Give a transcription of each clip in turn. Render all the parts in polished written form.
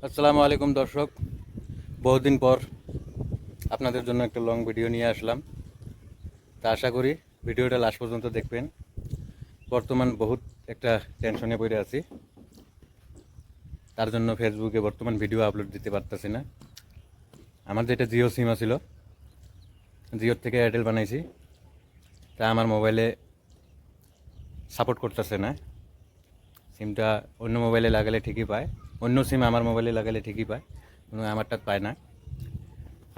আসসালামু আলাইকুম দর্শক, বহুদিন পর আপনাদের জন্য একটা লং ভিডিও নিয়ে আসলাম। তা আশা করি ভিডিওটা লাস্ট পর্যন্ত দেখবেন। বর্তমান বহুত একটা টেনশনে পড়ে আছি, তার জন্য ফেসবুকে বর্তমান ভিডিও আপলোড দিতে পারতেছি না। আমার যেটা জিও সিম ছিল, জিওর থেকে এয়ারটেল বানাইছি, তা আমার মোবাইলে সাপোর্ট করতেছে না। সিমটা অন্য মোবাইলে লাগালে ঠিকই পায়, অন্য সিম আমার মোবাইলে লাগালে ঠিকই পায়, কিন্তু আমারটা পায় না।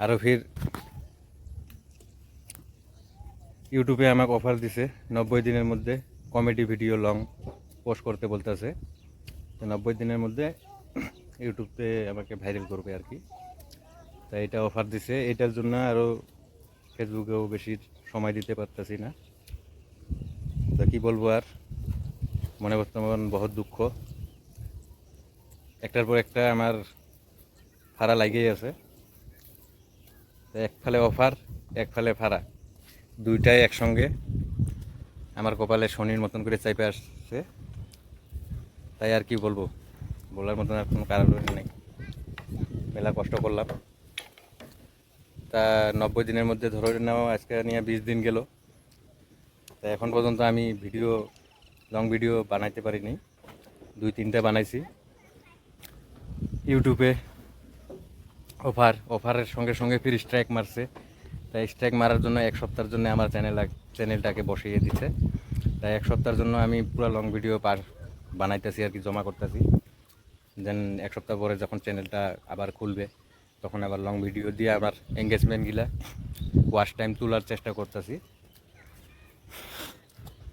আরও ফির ইউটিউবে আমাকে অফার দিছে 90 দিনের মধ্যে কমেডি ভিডিও লং পোস্ট করতে বলতেছে। তো 90 দিনের মধ্যে ইউটিউবে আমাকে ভাইরাল করবে আর কি। তাই এটা অফার দিছে, এটার জন্য আরও ফেসবুকেও বেশি সময় দিতে পারতেছি না। তা কী বলবো আর, মনে বর্তমান বহুত দুঃখ। একটার পর একটা আমার ফাড়া লাগেই আছে। এক ফালে অফার, এক ফালে ফাড়া, দুইটাই একসঙ্গে আমার কপালে শনির মতন করে চাইপে আসছে। তাই আর কি বলবো, বলার মতন আর কোনো কারণ নেই। মেলা কষ্ট করলাম। তা 90 দিনের মধ্যে ধরে নাও আজকে নিয়ে 20 দিন গেল। তা এখন পর্যন্ত আমি লং ভিডিও বানাইতে পারিনি। 2-3টা বানাইছি। ইউটিউবে অফারের সঙ্গে সঙ্গে ফির স্ট্রাইক মারছে। তাই স্ট্রাইক মারার জন্য এক সপ্তাহের জন্য আমার চ্যানেলটাকে বসিয়ে দিচ্ছে। তাই এক সপ্তাহের জন্য আমি পুরো লং ভিডিও বানাইতেছি আর কি, জমা করতেছি। দেন এক সপ্তাহ পরে যখন চ্যানেলটা আবার খুলবে, তখন আবার লং ভিডিও দিয়ে আমার এঙ্গেজমেন্টগুলা ওয়াচ টাইম তোলার চেষ্টা করতেছি।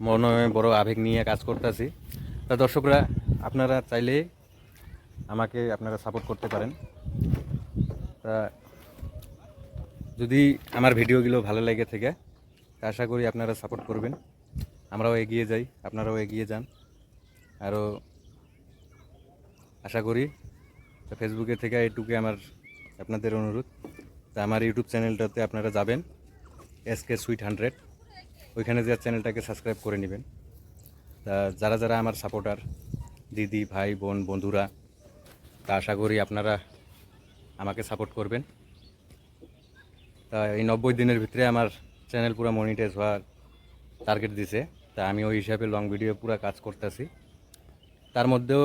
মনে বড় আবেগ নিয়ে কাজ করতেছি। তা দর্শকরা, আপনারা চাইলে আপনারা সাপোর্ট করতে পারেন। তা যদি আমার ভিডিওগুলো ভালো লেগে থাকে, তা আশা করি আপনারা সাপোর্ট করবেন। আমরাও এগিয়ে যাই, আপনারাও এগিয়ে যান। আরও আশা করি ফেসবুকে থেকে এইটুকু আমার আপনাদের অনুরোধ। তা আমার ইউটিউব চ্যানেলটাতে আপনারা যাবেন, SK Sweet 100, ওইখানে যে চ্যানেলটাকে সাবস্ক্রাইব করে নেবেন। তা যারা যারা আমার সাপোর্টার, দিদি, ভাই, বোন, বন্ধুরা, তা আশা করি আপনারা আমাকে সাপোর্ট করবেন। তা এই 90 দিনের ভিতরে আমার চ্যানেল পুরো মনিটাইজ হওয়ার টার্গেট দিছে। তা আমি ওই হিসাবে লং ভিডিও পুরো কাজ করতেছি। তার মধ্যেও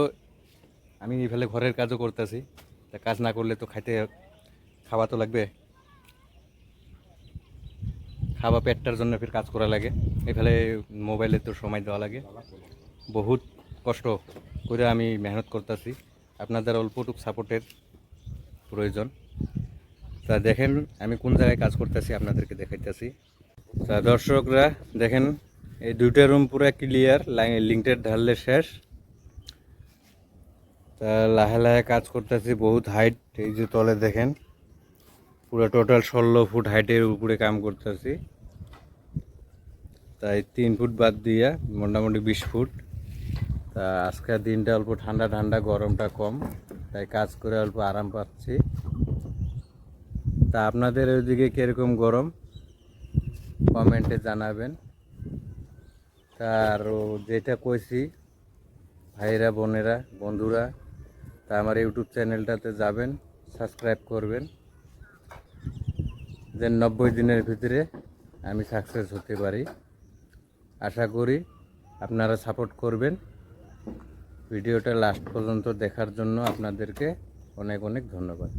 আমি এফালে ঘরের কাজও করতেছি। তা কাজ না করলে তো খাওয়া তো লাগবে, খাওয়া পেটটার জন্য ফির কাজ করা লাগে। এফালে মোবাইলে তো সময় দেওয়া লাগে, বহুত কষ্ট করে আমি মেহনত করতেছি। আপনাদের অল্পটুক সাপোর্টের প্রয়োজন। তা দেখেন আমি কোন জায়গায় কাজ করতেছি, আপনাদেরকে দেখাইতেছি। তা দর্শকরা দেখেন, এই 2টা রুম পুরো ক্লিয়ার, লিঙ্কটের ঢাললে শেষ। তা লাহে লাহে কাজ করতেছি, বহুত হাইট। এই যে তলে দেখেন, পুরো টোটাল 16 ফুট হাইটের উপরে কাম করতেছি। তাই 3 ফুট বাদ দিয়া মোটামুটি 20 ফুট। তা আজকের দিনটা অল্প ঠান্ডা ঠান্ডা, গরমটা কম, তাই কাজ করে অল্প আরাম পাচ্ছি। তা আপনাদের ওইদিকে কীরকম গরম কমেন্টে জানাবেন। তা আরও যেটা কইছি, ভাইরা, বোনেরা, বন্ধুরা, তা আমার ইউটিউব চ্যানেলটাতে যাবেন, সাবস্ক্রাইব করবেন, যে 90 দিনের ভিতরে আমি সাকসেস হতে পারি। আশা করি আপনারা সাপোর্ট করবেন। ভিডিওটা লাস্ট পর্যন্ত দেখার জন্য আপনাদেরকে অনেক অনেক ধন্যবাদ।